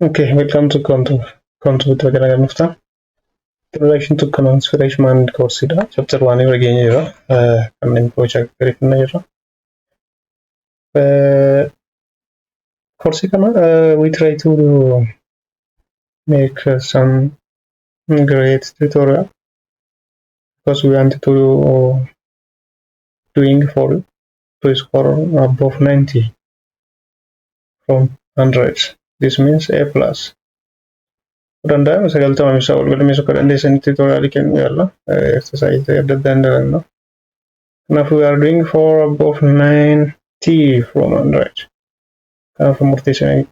Okay, welcome to Conto Tagara Nufta. Introduction to Economics Freshman course chapter 1 again here. And project very familiar. Course we try to make some great tutorial because we want to doing for to score above 90 from 100. This means A plus. Randa sagaltama misa walgala misa condension tutorial can yalla exercise at the end. Now we are doing for above 90 from 100. From design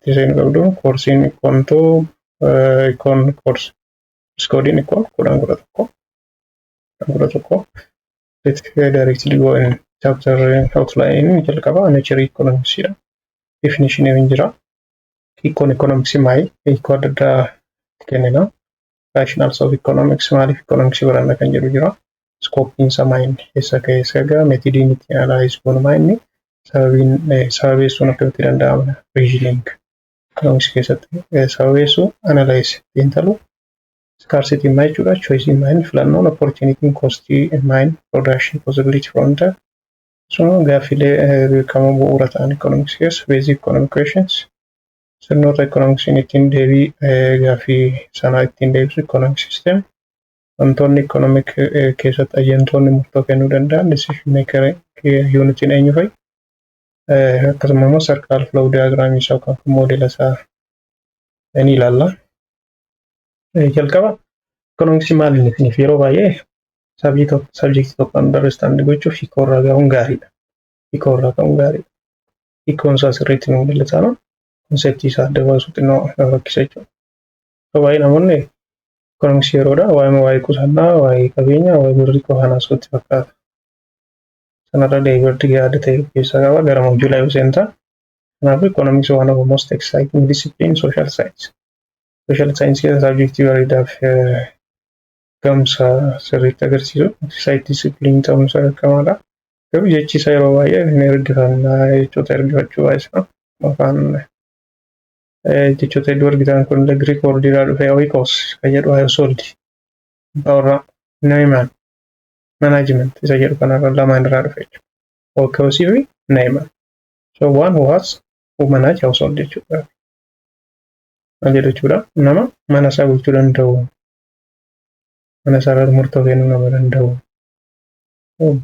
course in Econ to Econ course. Scored in Econ, kurang toko. Let's directly go in chapter outline jalqaba nature economics definition injira. Econ economics mai Econ adda kennina. Rationals of economics maaliif economics baranna kan jedhu jira. Scope in samain isa keessaga methodin itti analyze goonu maayinni sababeessuun akkamitti danda'amna reasoning economics keessatti sababeessuu analyze xiinxalu scarcity maal jechuudha choice in mind filannoon opportunity cost in mind production possibility from the so gaaffilee beekamoo bu'uura ta'an economics keessa basic economic questions sirnoota economics ittiin deebii gaaffii sanaa ittiin deebisu economic system wantoonni economic keessatti ajantoonni murtoo kennuu danda'an decision maker unitiin eenyu fa'i akkasuma immoo circle flow diagram isa yookaan moodela isaa ni ilaalla. Jalqaba economics maal inni yeroo baay'ee subject tokko understand gochuuf hiikoorraa ga'uun gaariidha. Hiikoorraa ga'uun gaariidha. Hiikoon isaa sirriitti nu mul'isana konseptii isaa adda baasuu xinnoo rakkisa jechuudha. Baay'ee namoonni economics yeroodha waa'ee qusannaa waa'ee qabeenyaa waa'ee birrii qofaanaa sotti fakkaata. Sanarra deebiirti yaada ta'e keessa qaba gara moojulaa yoo seentaa. Kanaafuu economics one of the most exciting discipline social science. Social science keessa subjectii bareedaaf gamsa sirriitti agarsiisu exciting discipline ta'uunsaa beekamaadha. Garuu jechi isaa yeroo baay'ee hin ergifannaa jechoota ergifachuu baay'isa. Afaan jechoota hedduu argitan kun Greek word irraa dhufee oikos kan jedhu household warra Neumann management isa jedhu kanarra lamaan irraa dhufe jechuudha. Oikosii fi Neumann. So one who has who manage household jechuudha. Maal jedhu jechuudha nama mana isaa bulchuu danda'u mana isaa irratti murtoo kennuu nama danda'u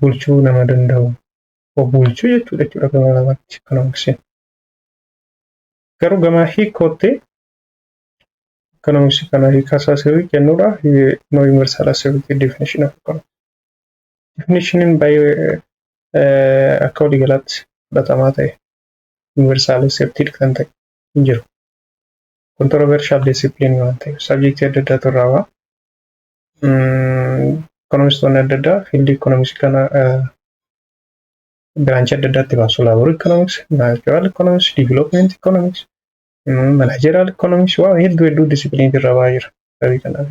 bulchuu nama danda'u bulchuu jechuudha gama lamatti economics. Garuu gama hiikootti economics kana hiikasaa sirrii kennuudhaaf no universal accepted definition of economics. Definition baay'ee akka waliigalaatti fudhatamaa ta'e universal accepted kan ta'e hin jiru. Controversial discipline waan ta'eef subjectii adda addaatu irraa waa. Economistoonni adda addaa fiildii economics kana branch adda addaatti baasu. Labor economics, natural economics, development economics, managerial economics waa hedduu discipline irra baay'ee jira tarii kanaaf.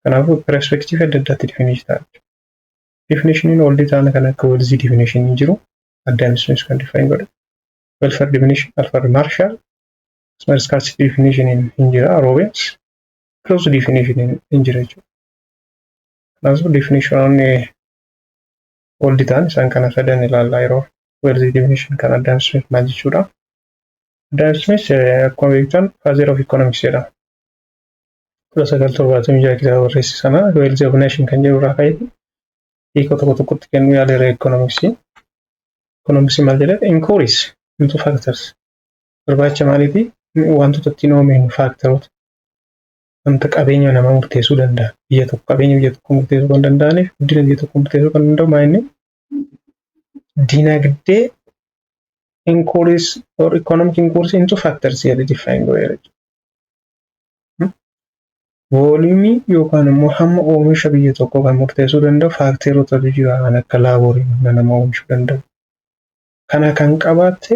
Kanaafuu perspective adda addaatti definition ta'a. Definitioniin oldi ta'an kan akka Wells definition hin jiru. Addaan sunis kan define godhe. Welfare definition, Alfred Marshall, scarcity definition hin jira. Robbins, close definition hin jira jechuudha. Kanaafuu definitionoonni oldi ta'an isaan kana sadan ilaallaa yeroo Wells definition kan addaan sunis maal jechuudha. Addaan sunis akkuma beektan father of economics jedhama. 1976 kitaaba barreesse sana Wells of Nation kan jedhu irraa ka'eeti. Hiikoo tokko tokkotti kennuu yaaleera economicsii. Economicsii maal jedhee inquiries into factors. Barbaacha maaliitii wantoota ittiin oomishan faaktaroota. Wanta qabeenya namaa murteessuu danda'a. Biyya tokko qabeenya biyya tokko murteessuu kan danda'aniif guddina biyya tokko murteessuu kan danda'u maal inni dinagdee inquiries or economic inquiries into factors jedhee define godheera. Volume yookaan immoo hamma oomisha biyya tokko kan murteessuu danda'u faakteerotatu jira kan akka laaborii nama oomishuu danda'u. Kana kan qabaatte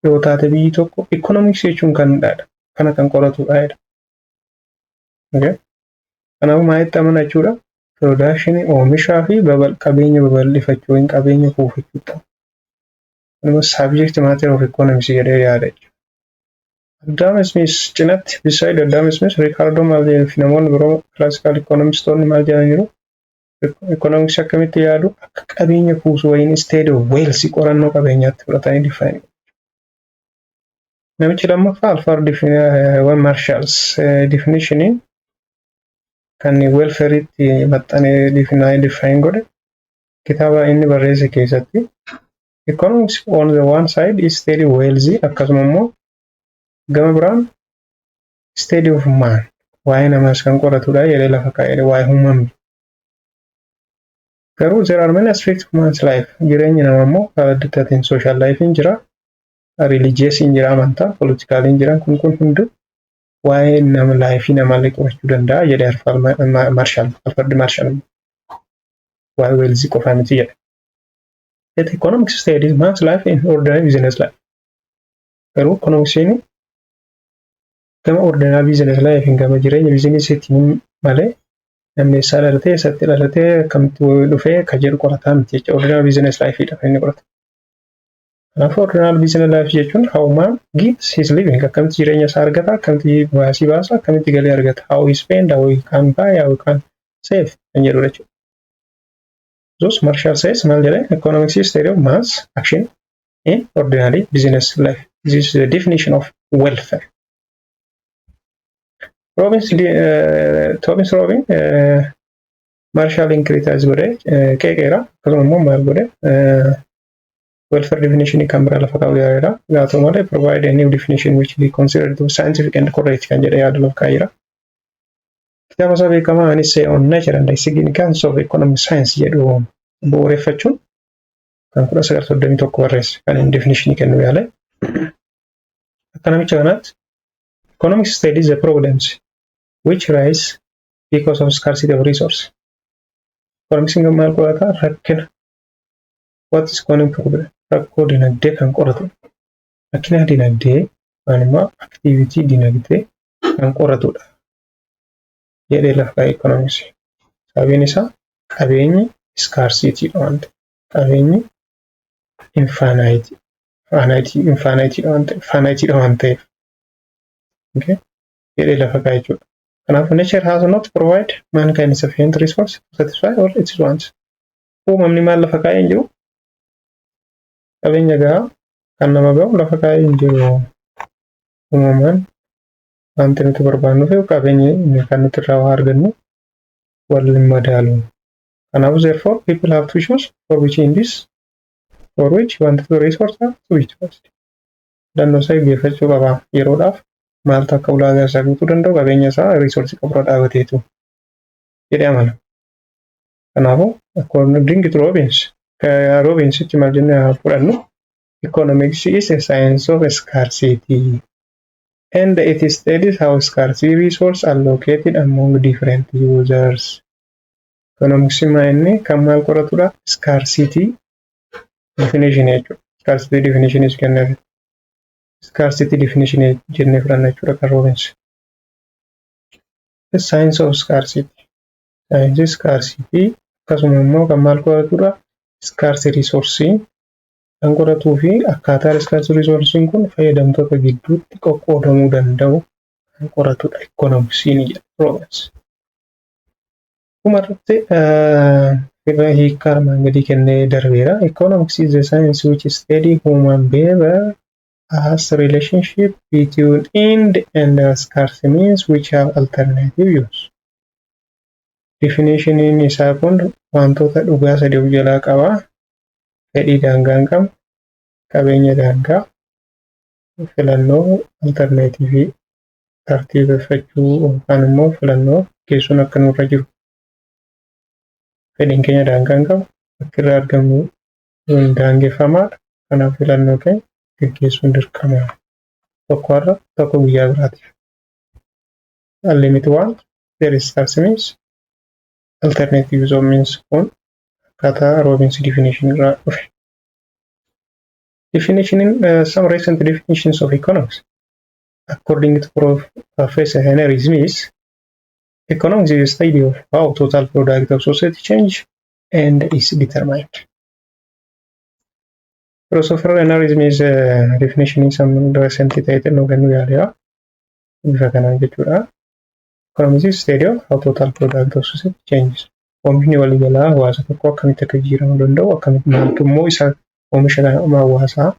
yoo taate biyyi tokko economics jechuun kan dhaadha. Kana kan qoratudha jedha. Kanaafuu maalitti amana jechuudha? Production oomishaa fi qabeenya babal'ifachuu hin qabeenya kuufachuu ta'a. Kunimmoo subject matter of economics jedhee yaada jechuudha. Adam Smith cinatti beside Adam Smith Ricardo maal jedhan fi namoonni biroo classical economistoonni maal jedhan jiru. Economics akkamitti yaadu akka qabeenya kuusu wayin instead of wealth qorannoo qabeenyaatti fudhatanii define. Namichi lammaffaa Alfred Marshall's definition kan welfare itti maxxanee define godhe kitaaba inni barreesse keessatti economics on the one side is steady wealthy akkasuma immoo gama biraan steady of man waa'ee namaas kan qoratudha jedhee lafa kaa'ee waa'ee uumamni. Garuu there are many aspects of man's life. Jireenya namaa immoo karaa adda addaatiin social life hin jira, religious hin jira, amantaa, political hin jira. Kun hundi waa'ee nama life namaa qabachuu danda'a jedhee Alfred Marshall waa'ee wealthy qofaa miti jedhe. Yet economics studies man's life in ordinary business life. Garuu economicsiin gama ordinary business life hin gama jireenya businessiitiin malee namni isaa dhalatee eessatti dhalatee akkamitti dhufee kan jedhu qorataa miti jechuudha. Ordinary business life dha kan inni qoratu. Kanaafuu ordinary business life jechuun how man gets his living akkamitti jireenya isaa argata, akkamitti baasii baasa, akkamitti galii argata, how he spend, how he can buy, how he can save kan jedhudha jechuudha. Thus Marshall says maal jedhee economics is study of man's action in ordinary business life. This is the definition of welfare. Thomas Robin Marshall criticize godhe qeeqeera akkasuma immoo maal godhe welfare definition kan biraa lafa kaa'u yaadudha. Gaatoo malee provide a new definition which he considered to scientific and correct kan jedhe yaada lafa kaa'eera. Kitaaba isaa beekamaa anis on nature and the significance of economic science jedhu bu'uureffachuun kan 1931 barreesse kan definition kennu yaale. Akka namicha kanaatti economics studies the problems which rise because of scarcity of resource. Economics in maal qorata rakkina. What is economic problem? Rakkoo dinagdee kan qoratu. Rakkina dinagdee waanuma activity dinagdee kan qoratudha. Jedhee lafa kaa'e economics. Sababiin isaa qabeenyi scarcity dha waan ta'eef. Qabeenyi infinity dha waan ta'eef. Okay? Jedhee lafa kaa'e jechuudha. Kanaafuu nature has not provide mankind sufficient resource to satisfy all its wants. Uumamni maal lafa kaa'ee hin jiru? Qabeenya gahaa kan nama gahu lafa kaa'ee hin jiru. Uumamaan wanti nuti barbaannu fi qabeenyi kan nuti irraa argannu waliin madaalu. Kanaafuu therefore people have to choose for which wanti resource are to which first. Dannoo isaa eeggeeffachuu qaba yeroodhaaf. Maal takka ulaagaa isaa guutuu danda'u qabeenya isaa resource qabura dhaabateetu jedhee amana. Kanaafuu according to Robbinsitti maal jennee fudhannu economics is a science of scarcity and it studies how scarcity resource allocated among different users. Economics inni kan maal qoratudha scarcity definition jechuudha. Scarcity definition is kennaaf. Scarcity definition jennee fudhanna jechuudha kan Robbins. The science of scarcity. Science scarcity akkasuma immoo kan maal qoratudha scarce resource kan qoratuu fi akkaataa scarce resource kun fayyadamtoota gidduutti qoqqoodamuu danda'u kan qoratudha economicsiin jedha Robbins. Dhumarratti hiikaa armaan gadii kennee darbeera. Economics is a science which study human behavior as relationship between end and scarce means which have alternative use. Definition isaa kun wantoota dhugaa sadii of jalaa qaba. Fedhii daangaa hin qabne, qabeenya daangaa, filannoo alternative tartiibeffachuu yookaan immoo filannoo geessuun akka nurra jiru. Fedhiin keenya daangaa hin qabu, bakki irraa argamu daangeffamaadha. Kanaaf filannoo keenya gaggeessuun dirqama. Tokko har'a tokko guyyaa biraatiif. Unlimited want there is scarce means alternative use of means kun akkaataa Robbins definition irraa dhufe. Some recent definitions of economics. According to Professor Henry Smith, economics is a study of how total product of society change and is determined. Philosopher analysis is definition is some recent title no can area. Bifa kanaan jechuudha. Economics is study of how total product of society changes. Oomishni waliigalaa hawaasa tokko akkamitti akka jijjiiramuu danda'u, akkamitti maaltu immoo isa oomisha hawaasaa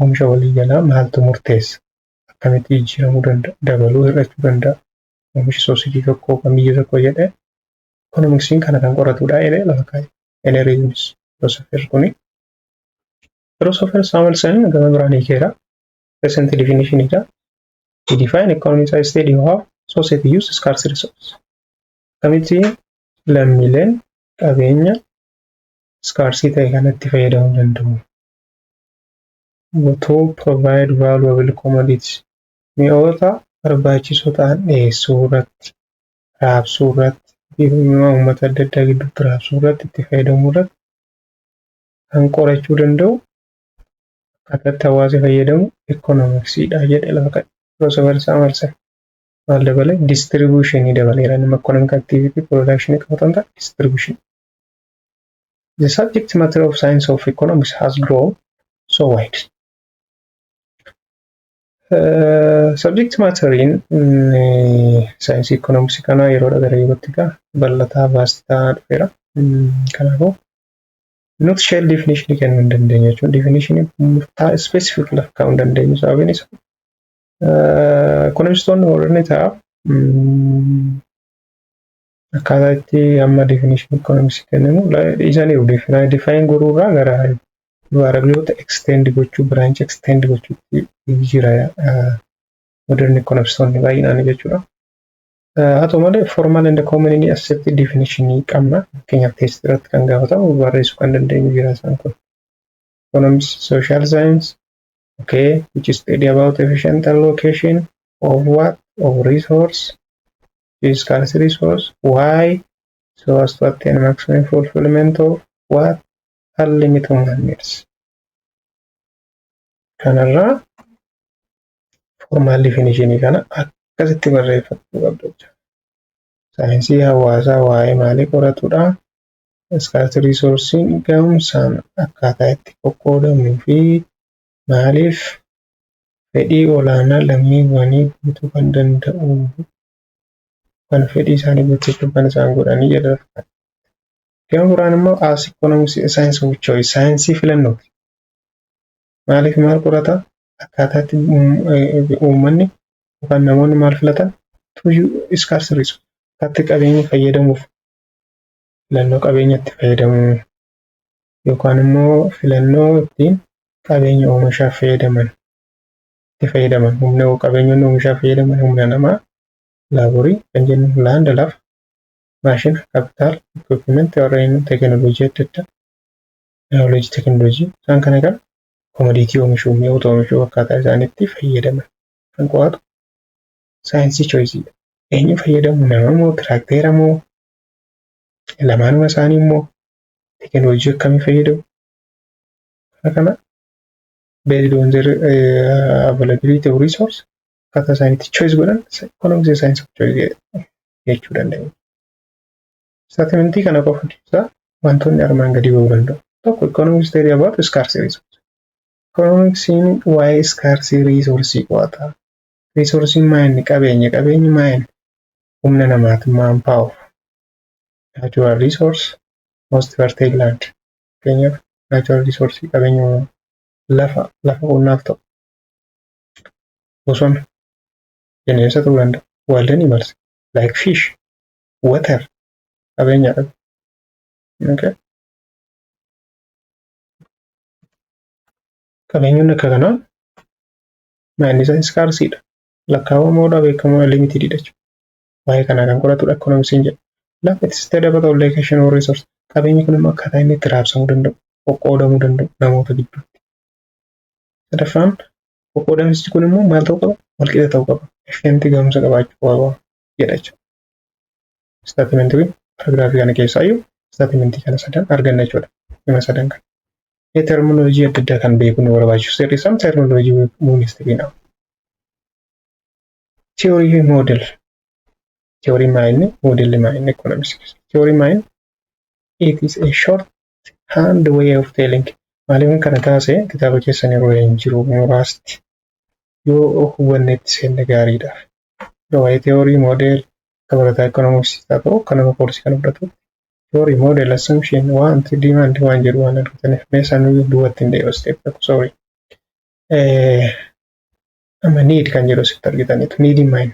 oomisha waliigalaa maaltu murteessa, akkamitti jijjiiramuu danda'a, dabaluu hir'achuu danda'a, oomishi soosaytii tokko kan biyya tokko jedhee economicsiin kana kan qoratudha jedhee lafa kaa'e. Enerisms philosopher kuni. Philosopher Samuelson gama biraan hiikeera. Recent definition ija. He define economics as study of how society use scarce resources. Akkamitti lammiileen qabeenya scarce ta'e kanatti fayyadamuu danda'u. To provide valuable commodities. Mi'oota barbaachisoo ta'an dhiyeessuu irratti, raabsuu irratti, uummata adda addaa gidduutti raabsuu irratti, itti fayyadamuu irratti kan qorachuu danda'u akkatti hawaasa fayyadamu economicsiidha jedhe lafa kaa'e. Philosopher Samuelson maal dabale distribution dabaleera nama economic activity production qabatan ta'a distribution. The subject matter of science of economics has grown so wide. Subject matter in science economics kana yeroo gara yerootti bal'ataa vaastaa dhufeera. Kanaafuu not shell definition kennuu hin dandeenyu jechuun definition specific lafa kaa'uu hin dandeenyu sababiin isa economistoonni warreen ta'a akkaataa itti amma definition economics kennamu isaanii define gochuurraa gara variableota extend gochuu branch extend gochuutti jira modern economistoonni baay'inaan jechuudha. Haa ta'u malee formal and commonly accepted definition qabna. Fakkeenyaaf test irratti kan gaafatamu barreessuu kan dandeenyu jira isaan kun. Economics, social science, okay, which is study about efficient allocation of what? Of resource, is scarce resource, why? So as to attain maximum fulfillment of what? Unlimited needs. Kanarraa formal definition kana akkasitti barreeffachuu qabdu. Saayinsii hawaasaa waa'ee maalii qoratudha? Scarce resourcein ga'umsaan akkaataa itti qoqqoodamuu fi maaliif fedhii olaanaa lammiiwwanii guutuu kan danda'u kan fedhii isaanii guuttachuu kan isaan godhanii jedha. Gama biraan immoo as economics science of choice saayinsii filannooti. Maaliif maal qorata? Akkaataa itti uummanni yookaan namoonni maal filatan? Scarce resource. Akkaataa qabeenya fayyadamuuf filannoo qabeenyatti fayyadamuu yookaan immoo filannoo ittiin qabeenya oomishaaf fayyadaman itti fayyadaman humna qabeenyonni oomishaaf fayyadaman humna namaa laaborii kan jennu laanda lafa maashina kapitaal equipment warreen teekinooloojii adda addaa teknooloojii teekinooloojii isaan kana kan komodiitii oomishuu mi'oota oomishuu akkaataa isaaniitti fayyadaman kan qo'atu saayinsii choisidha. Eenyu fayyadamu nama moo tiraakteera moo lamaanuma isaanii immoo teekinooloojii akkamii fayyadamu kana based on their availability of resource akkaataa isaaniitti choice godhan economics science of choice jechuu dandeenya. Statementii kana qofa keessaa wantoonni armaan gadii ba'uu danda'u. Tokko economics study about scarce resource. Economicsiin waa'ee scarce resource qo'ata. Resourcein maayinni qabeenyi maayinni humna namaati manpower. Natural resource most fertile land. Fakkeenyaaf natural resource qabeenya lafa qonnaaf ta'u. Bosona bineensa ta'uu danda'a. Wild animals like fish, water qabeenya qabu. Okay. Qabeenyonni akka kanaa maayinni isaa scarceidha. Lakkaawwamoodha beekamoo limitedidha jechuudha. Waa'ee kanaa kan qoratudha economicsiin jedha. Lafa itti study about allocation of resource. Qabeenyi kun immoo akkaataa inni itti raabsamuu danda'u, qoqqoodamuu danda'u namoota gidduutti. Sadaffaan qoqqoodamichi kun immoo maal ta'uu qaba? Walqixa ta'uu qaba. Efficientii ga'umsa qabaachuu qaba jedha jechuudha. Statementii paragraafii kana keessaayyuu statementii kana sadan arganna jechuudha. Dhimma sadan kana. Terminoloojii adda addaa kan beekuu nu barbaachisu. There is some terminology we need to know. Theory model. Theory mind, model mind economics. Theory mind, it is a short hand way of telling Maaliifin kana kaasee kitaaba keessan yeroo hin jiru muraasti yoo hubannetti seenne gaariidha. Waa'ee theory model kabarataa economics ta'u kan nama koorsii kan fudhatu theory model assumption wanti demand waan jedhu waan argataniif meeshaan duubatti hin deebi'u step tokko sorry. Amma need kan jedhu sitti argitaniitu need in mind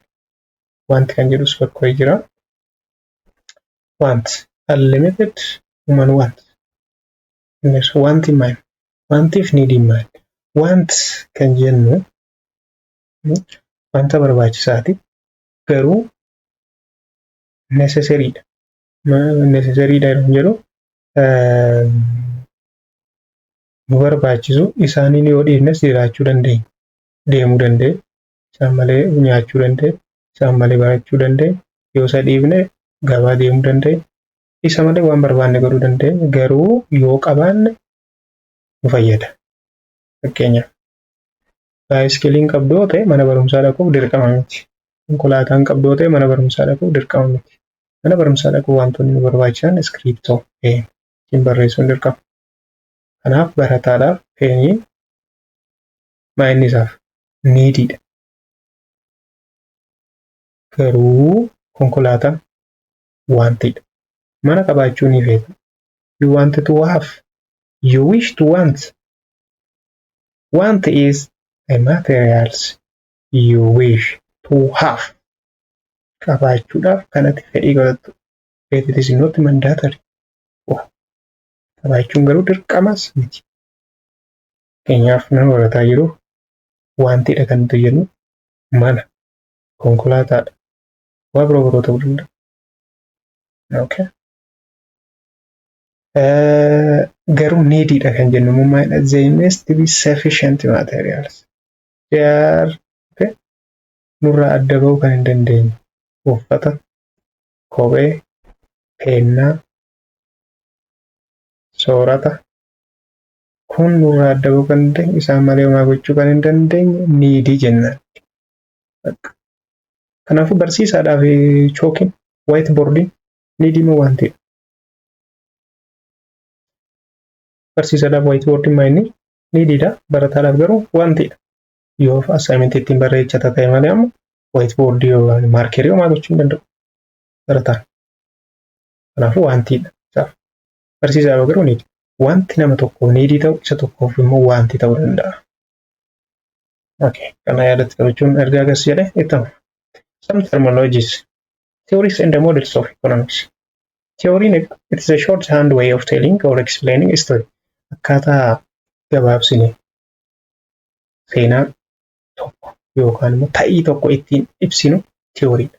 wanti kan jedhus bakka jira. Want unlimited human want. Innis want in mind wantiif need in mind. Want kan jennu wanta barbaachisaati garuu necessary dha. Necessary dha yeroo jedhu nu barbaachisu isaaniin yoo dhiifnes jiraachuu dandeenya. Deemuu dandeenya. Isaan malee nyaachuu dandeenya. Isaan malee barachuu dandeenya. Yoo isa dhiifne gabaa deemuu dandeenya. Isa malee waan barbaanne godhuu dandeenya. Garuu yoo qabaanne nu fayyada. Fakkeenyaaf baayiskiliin qabdoo ta'e mana barumsaa dhaquuf dirqama miti. Konkolaataan qabdoo ta'e mana barumsaa dhaquuf dirqama miti. Mana barumsaa dhaquuf wantoonni nu barbaachisan iskiriiptoo, peen ittiin barreessuun dirqama. Kanaaf barataadhaaf peenii maayinni isaaf niidiidha. Garuu konkolaataan wantidha. Mana qabaachuu ni feeta. You want to have. You wish to want. Want is the materials you wish to have. Qabaachuudhaaf kanatti fedhii godhattu. It is not mandatory. Qabaachuun garuu dirqamas miti. Keenyaaf nama barataa jiru wantidha kan nuti jennu mana, konkolaataadha. Waa biroo ta'uu danda'a. Okay. Garuu needidha kan jennu mummaadha. They must be sufficient materials. They are okay. Nurraa adda bahuu kan hin dandeenye. Uffata, kophee, peennaa, soorata. Kun nurraa adda bahuu kan hin dandeenye. Isaan malee homaa gochuu kan hin dandeenye needii jennaan. Kanaafuu barsiisaadhaaf chookiin whiteboardiin needii moo wantidha? Barsiisaadhaaf whiteboardiin maayinni neediidha. Barataadhaaf garuu wantidha. Yoo assignment ittiin barreeffata ta'e malee ammoo whiteboardii yookaan maarkerii homaa gochuu hin danda'u. Barataan. Kanaafuu wantidha. Barsiisaadhaaf garuu needii. Wanti nama tokkoof needii ta'u isa tokkoof immoo wanti ta'uu danda'a. Okay. Kana yaadatti qabachuun ergaa gas jedhee ittamu. Some terminologies. Theories and the models of economics. Theory it is a shorthand way of telling or explaining a story. Akkaataa gabaabsine seenaa tokko yookaan immoo ta'ii tokko ittiin ibsinu theoryidha.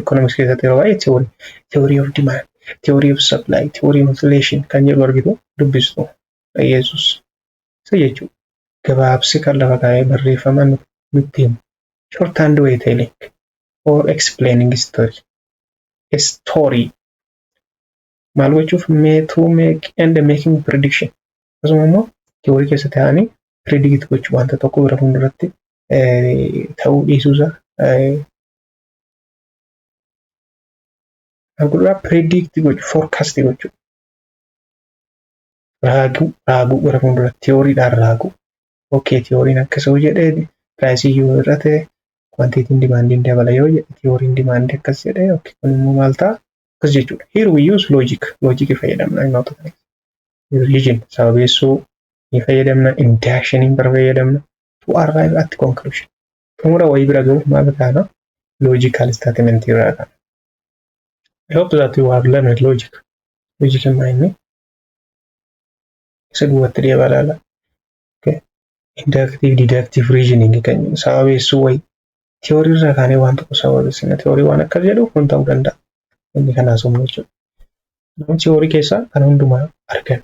Economics keessatti yeroo baay'ee theory of demand, theory of supply, theory of inflation kan jedhu argitu dubbistu Yesus. Isa jechuudha. Gabaabsi kan lafa kaa'ee barreeffaman nutti himu. Shorthand way telling or explaining story. A story. Maal gochuuf to make and making prediction. Akkasuma immoo theory keessa ta'anii predict gochuu wanta tokko bira fuulduratti ta'uu dhiisuusaa predict gochuu forecast gochuu raaguu bira fuulduratti theoryidhaan raaguu. Okay, theoryin akkasuma jedhee price yoo irratti quantity demanding dabala yoo jedhe theory demand akkas jedhee okay kun immoo maal ta'a akkas jechuudha. Here we use logic fayyadamna hin ta'u. Religion sababeessuu ni fayyadamna, induction hin fayyadamna to arrive at conclusion. Xumura wayii bira gahuuf maal taana logical statement irraa kana. I hope that you have learned logic. Logic in mind. Isa duwwaatti deebalala. Okay. Inductive, deductive reasoning kan sababeessuu wayii theory irraa kaanee waan tokko sababeessina theory waan akkas jedhu kun ta'uu danda'a. Inni kana asumnu jechuudha. Namni theory keessaa kan hundumaa argan.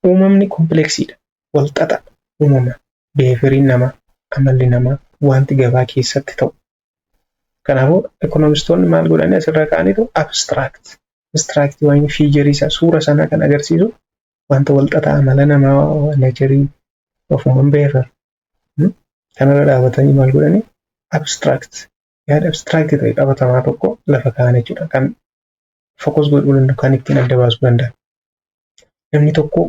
Uumamni kompleksiidha. Walxaxa uumama. Behavioriin namaa, amalli namaa wanti gabaa keessatti ta'u. Kanaafuu ekonomistoonni maal godhanii asirraa kaa'aniitu abstract. Abstract waan fiijarii isaa suura sana kan agarsiisu wanta walxaxaa amala namaa nacherii ofumaan beekan. Kanarra dhaabatanii maal godhanii abstract. Yaada abstract ta'e qabatamaa tokko lafa kaa'an jechuudha. Kan focus godhuu danda'u kan ittiin adda baasuu danda'an. Namni tokko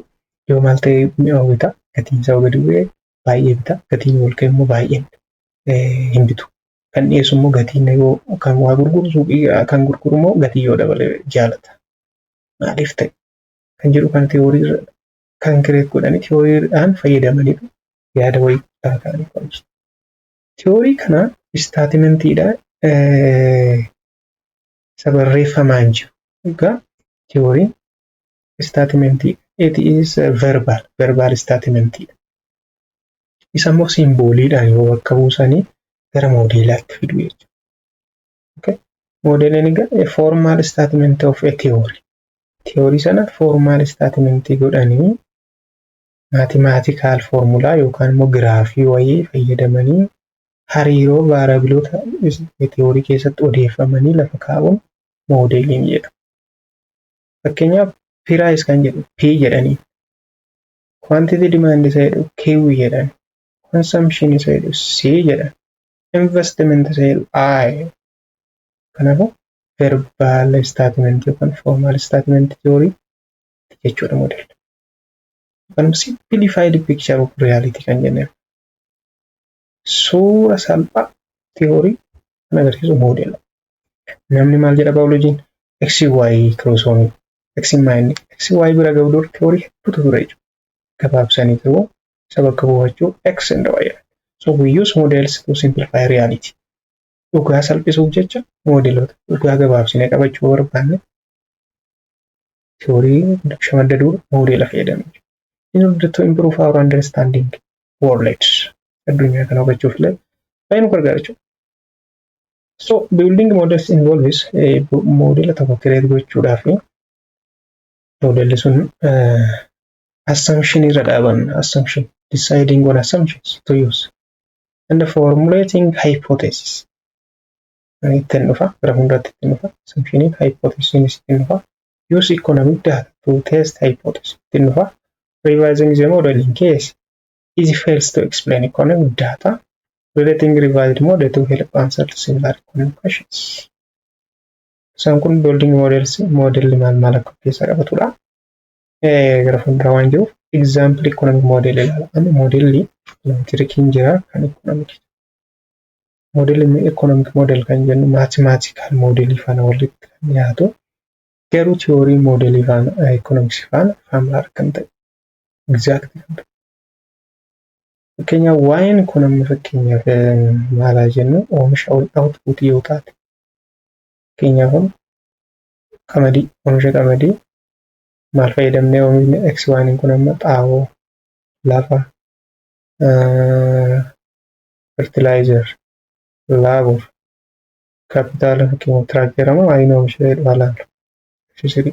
yoo maal ta'e mi'a bita gatiin isaa gadi bu'ee baay'ee bita gatiin ol ka'e immoo baay'een hin bitu. Kan dhiyeessu immoo gatiin yoo kan waa gurguru suuqii kan gurguru immoo gatii yoo dabale jaalata. Maaliif ta'e kan jedhu kan teewoorii kan kireet godhanii tewooriidhaan fayyadamanidha. Yaada wayii kaa'anii qabu. Teewoorii kana istaatimantiidha isa barreeffamaan jiru. Egaa tewooriin istaatimentii it is verbal istaatimantiidha. Isa immoo simbooliidhaan yoo bakka buusanii gara moodeelaatti fidu jechuudha. Okay. Moodeeliin egaa formal statement of a theory. Theory sana formal statement godhanii mathematical formula yookaan immoo giraafii wayii fayyadamanii hariiroo vaariyabiloota theory keessatti odeeffamanii lafa kaa'uun moodeeliin jedhama. Fakkeenyaaf price kan jedhu P jedhanii, quantity demand isa jedhu Q jedhan, consumption isa jedhu C jedhan, investment isa jedhu I. Kanaafuu verbal statement yookaan formal statement theory jechuudha moodeelli. Kan simplified picture of reality kan jennu. Suura salphaa theory kan agarsiisu moodeela. Namni maal jedha baayolojiin XY chromosome XY bira ga'uu dura theory hedduutu ture jechuudha. Gabaabsanii ta'uu isa bakka bu'achuu X and Y. So we use models to simplify reality. Dhugaa salphisuuf jecha moodeelota dhugaa gabaabsinee qabachuu barbaanne theory shamadda dura moodeela fayyadamu. In order to improve our understanding world addunyaa kana hubachuuf illee baay'ee nu gargaara jechuudha. So building models involves moodela tokko kireet gochuudhaaf moodeli sun assumption irra dhaabanna. Assumption deciding on assumptions to use and formulating hypothesis. Ittiin dhufa gara hundaatti ittiin dhufa assumptioniin hypothesiin ittiin dhufa use economic data to test hypothesis ittiin dhufa revising the model in case it fails to explain economic data, relating revised model to help answer similar economic questions. Isaan kun building models modelli maal akka keessa qabatudha. Gara fuulduraa waan jiruuf example economic model ilaala. Amma modelli tirikiin jira kan economic. Modelli economic model kan jennu mathematical modelii faana walitti kan dhiyaatu garuu theory modelii faana economics faana familiar kan ta'e exactly kan ta'e. Fakkeenyaaf waa'een kun amma fakkeenyaaf maalaa jennu oomisha output yoo taate fakkeenyaaf qamadii oomisha qamadii maal fayyadamnee oomishni X waaniin kun amma xaa'oo lafa fertilizer labor capital fakkeenyaaf tiraakterama waa'een oomisha dhaalaan sisiri.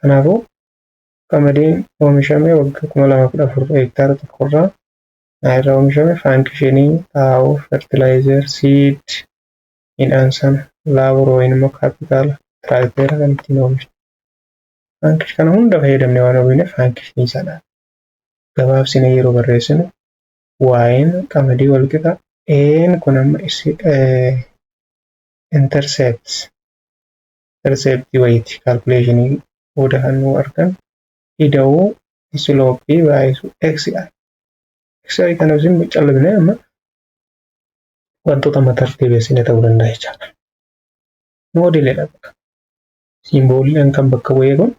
Kanaafuu qamadiin oomishame waggaa 2014 hektaara tokkorraa irraa oomishame function xaa'oo fertilizer seed midhaan sana labor wayin immoo capital tiraakteera kan ittiin oomishne. Function kana hunda fayyadamne waan oomishne function sana gabaabsine yeroo barreessinu waa'een qamadii wal qixa een kun amma intercept wayiiti calculation oda kan nu argan ida'uu slope baay'isu xi kana isin callifne amma wantoota tartiibessine ta'uu danda'a jechaadha. Moodeelidha. Simbooliin kan bakka bu'ee kun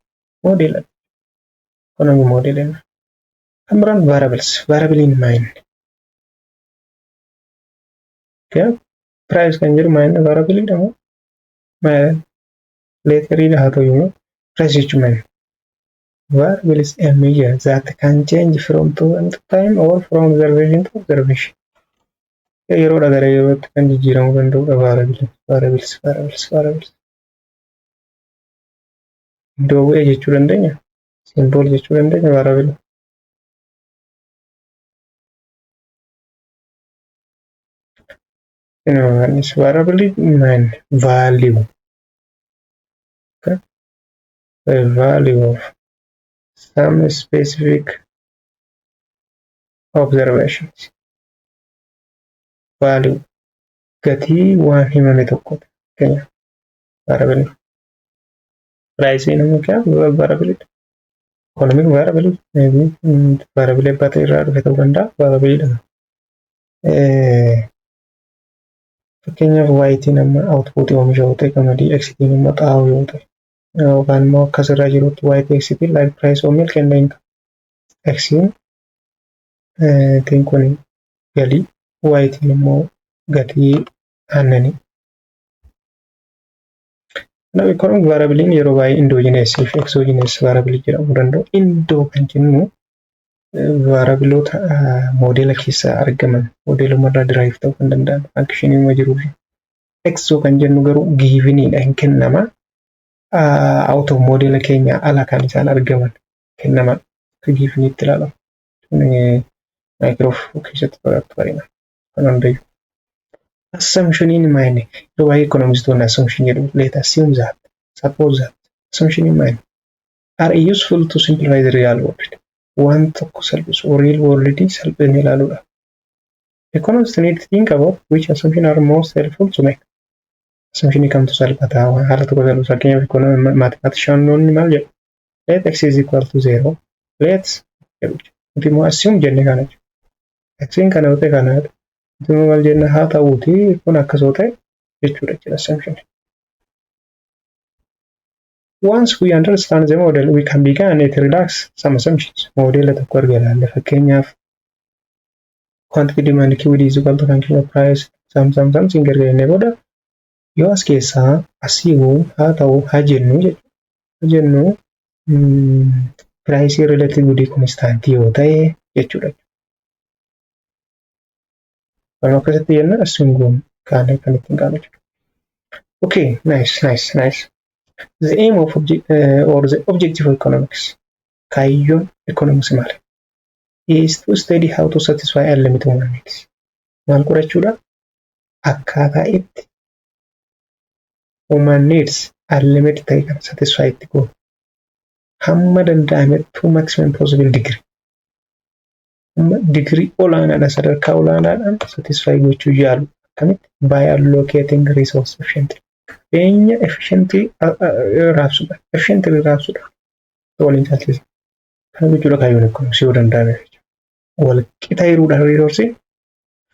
moodeelidha. Kun ammoo moodeelidha. Kan biraan variable in mind. Okay. Price kan jedhu mind variable jedhamu. Leetariidha haa ta'u immoo price jechuun mind. Variable is a measure that can change from time or from observation to observation. Yeroo gara yerootti kan jijjiiramuu danda'udha variables. Iddoo bu'ee jechuu dandeenya. Simbool jechuu dandeenya variable. Variable mean value. Okay. The value of some specific observations. Value gatii waan himame tokkooti. Fakkeenyaaf variable. Price namni kaa'a variable. economic variable maybe variable ebbata irraa dhufe ta'uu danda'a variable dha. Fakkeenyaaf y-tiin amma output oomisha yoo ta'e qamadii x-tiin immoo xaa'oo yoo ta'e yookaan immoo akkas irraa jirutti y x-tiin like price of milk and income x-tiin kun galii y-tiin immoo gatii aannanii. Now economic variable yeroo baay'ee endogenous fi exogenous variable jedhamuu danda'u. Indo kan jennu variableota moodela keessa argaman moodelumarraa derive ta'uu kan danda'an functionii jiruufi. Exo kan jennu garuu givenidha hin kennama out of moodela keenya ala kan isaan argaman kennama akka givenitti ilaalama. Microeconomics keessatti baratu kan hundaa'u. Assumption in mind. So why economists don't assumption yet? Let us assume that, suppose that, assumption in mind are useful to simplify the real world. One to service or real world is helping the economists need to think about which assumptions are most helpful to make. Assumption come to solve that. How to go to economic mathematician non knowledge. Let x is equal to 0. Let's assume general. X in Canada. Wal jenna haa ta'uuti kun akkasoo ta'e jechuudha assumption. Once we understand the model, we can begin to relax some assumptions. Model tokko argaa ilaalle fakkeenyaaf quantity demand QD is equal to function of price something gargaarne booda yoo as keessaa asii haa ta'u haa jennu price relatively constant yoo ta'e jechuudha. Okay, nice. The aim of or the objective of economics, kaayyoon economics is to study how to satisfy unlimited human needs. Maal qorachuudha? Akkaataa itti human needs unlimited ta'e kan satisfy itti goonu hamma danda'ame to maximum possible degree. Degree olaanaadhaan sadarkaa olaanaadhaan satisfy gochuu yaalu akkamitti by allocating resource efficiently. Qabeenya efficiently raabsuudha. Waliin caalchisa. Kana jechuudha kaayyoon economics yoo danda'ame. Wal qixa hiruudhaan resource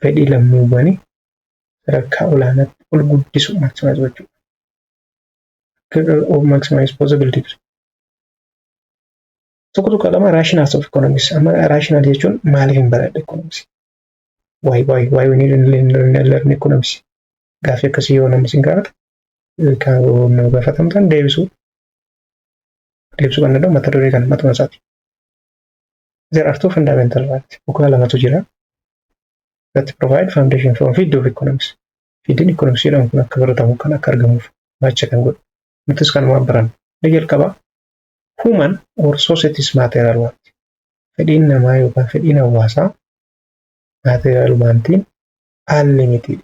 fedhii lammiiwwanii sadarkaa olaanaatti ol guddisu maximize gochuudha. Maximize possible degree. Tokko kalama rationals of economics. Amma rational jechuun maaliif hin baradhe economics? Why we need to learn economics? Gaaffii akkasii yoo namni sin gaafate kan nu gaafatamtan deebisuu kan danda'u mata duree kana matuma isaati. There are two fundamental rights. Bu'uura lamatu jira. That provide foundation for field of economics. Fieldiin economics jedhamu kun akka baratamu kan akka argamuuf baacha kan godhu. Nutis kanuma baran. Ni jalqaba. Human or society's material want. Fedhiin namaa yookaan fedhiin hawaasaa material wantiin unlimited.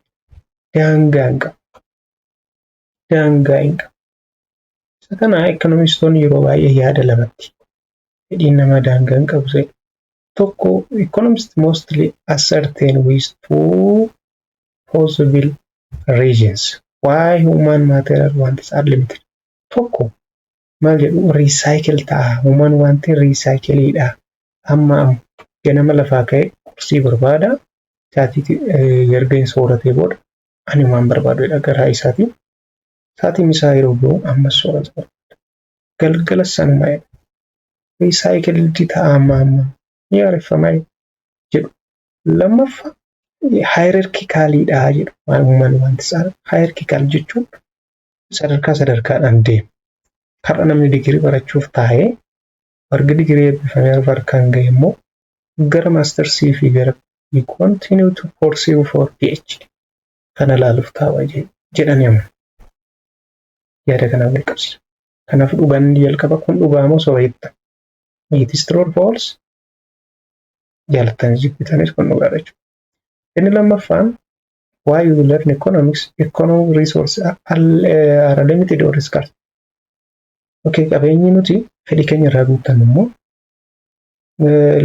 Daangaa hin qabu. Isa kana economistoonni yeroo baay'ee yaada lamatti. Fedhiin namaa daangaa hin qabu ta'e. Tokko economists mostly ascertain with two possible reasons why human material want is unlimited. Tokko maal jedhu recycle ta'a. Human wanti recycleidha. Amma ganama lafaa ka'e qursii barbaada. Saatii erga hin sooratee booda ani waan barbaadudha garaa isaatiin. Saatii misaa yeroo ga'u ammas soorata barbaada. Galgala sanuma recycled ta'a amma ni areeffamaa jedhu. Lammaffaa hierarchicalidha jedhu. Human wanti hierarchical jechuun sadarkaadhaan deema. Har'a namni digirii barachuuf taa'ee warga digirii eebbifamee harkaan ga'e immoo gara maastersii fi gara we continue to pursue for PhD kana laaluuf taa'aa jedhanii amma. Yaada kanaan wal qabsiisa. Kanaaf dhugaan jalqaba kun dhugaa moo soba jetta? It is true or false? Jaalatanii jibbitanis kun dhugaadha jechuudha. Inni lammaffaan why you learn economics, economic resources are limited or scarce. Okay, qabeenyi nuti fedhii keenya irraa guutannu immoo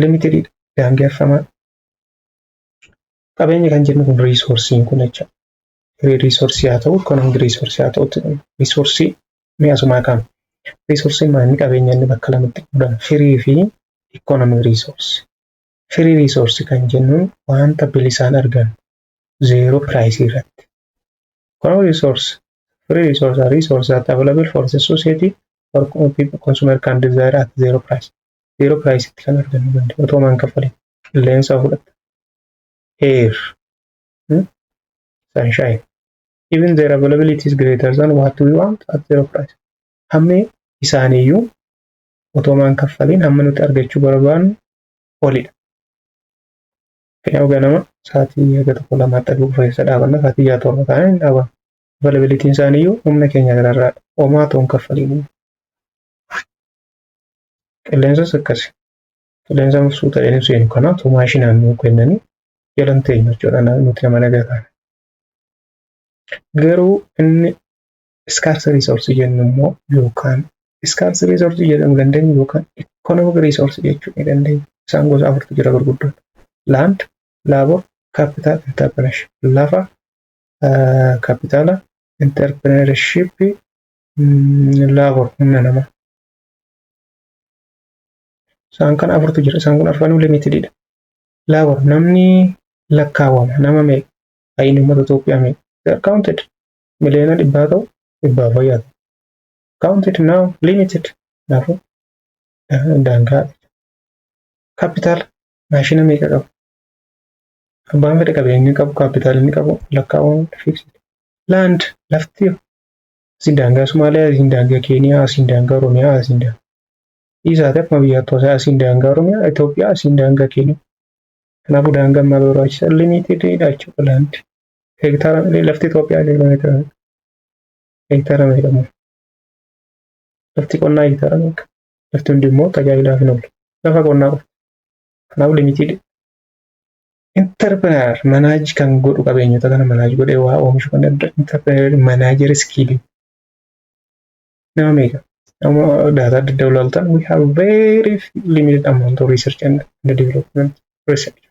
limited daangeffamaa. Qabeenya kan jennu kun resourcein kun jecha. Resource haa ta'u, economic resource haa ta'u, resource mi'asumaa kam Resource maanni qabeenya inni bakka lamatti qoodama. Firii fi economic resource. Firii resource kan jennuun wanta bilisaan argamu zero price irratti. Economic resource, free resource are resources that are available for the society or people consumer can desire at zero price. Zero price itti kan argamu gandi otoo maan kaffalin. Qilleensa fudhata. Air, sunshine. Even their availability is greater than what we want at zero price. Hammi isaaniiyyuu otoo maan kaffalin hamma nuti argachuu barbaannu olidha. Kanaaf ganama sa'aatii eega tokko lamaatti aduu keessa dhaabanna sa'aatii 6 ta'an dhaabanna. Availability isaaniiyyuu humna keenya gararraadha. Homaa otoo hin kaffaliin. Qilleensas akkasi. Qilleensa mufsuu ta'een ibseen kanaaf maashinaan nuu kennanii jalan teenya jechuudha nuti nama nagataa. Garuu inni scarce resource jennu immoo yookaan scarce resource jedhamu dandeenyu yookaan economic resource jechuu ni dandeenya. Isaan gosa afurtu jira gurguddoon. Land, labor, capital, entrepreneurship. Lafa, capitala, entrepreneurship, labor, humna namaa. Isaan kan afurtu jira. Isaan kun arfanuu limitedidha. Labor namni lakkaawama nama meeqa? Baay'inni uummata Itoophiyaa meeqa? They are counted. Miliyoona 100 ta'u 100 fayyada. Counted now limited. Kanaafuu daangaa. Capital maashina meeqa qabu? Abbaan fedha qabeenya qabu capital inni qabu lakkaawwamu fixed. Land lafti asin daangaa Somaaliyaa, asin daangaa Keeniyaa, asin daangaa Oromiyaa, asin daangaa isaati akkuma biyyaattuu asin daangaa Oromiyaa, Itoophiyaa, asin daangaa Keeniyaa. Kanaafuu daangaan maal barbaachisa? Limitedidha jechuudha land. Hektaara lafti Itoophiyaa kiiloomeetira meeqa? Hektaara meeqa moo? Lafti qonnaa hektaara meeqa? Lafti hundi immoo tajaajilaaf hin oolu. Lafa qonnaa qofa. Kanaafuu limitedidha. Entrepreneur manage kan godhu qabeenyota kana manage godhee waa oomishu kan danda'u entrepreneur manager skill. Nama meeqa? Nama data adda ilaaltan we have very limited amount of research and development research.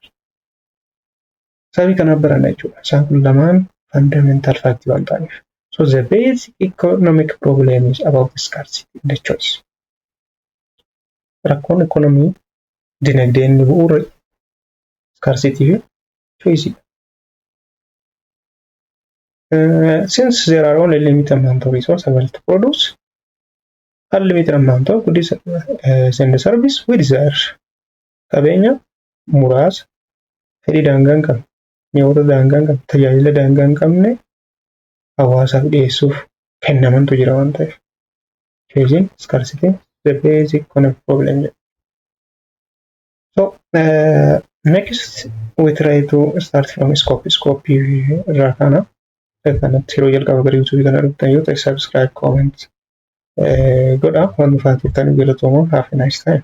Sabi kana barana jechuudha. Isaan kun lamaan fundamental fact waan ta'aniif. So the basic economic problem is about scarcity in the choice. Rakkoon economy dinagdeen ni bu'uura scarcity choice. Since there are only limited amount of resources available to produce, unlimited amount of goods and service we desire. Qabeenya muraasa fedhii daangaa hin qabne, nyaata daangaa hin qabne, tajaajila daangaa hin qabne hawaasaaf dhiyeessuuf kennamantu jira waan ta'eef. Choosing scarcity the basic economic problem. So next we try to start from scope irraa kana kanatti yeroo jalqaba gara YouTube kana dhuftan yoo ta'e subscribe, comment godhaa waan dhufaa turtanii galatoomaa. Have a nice time.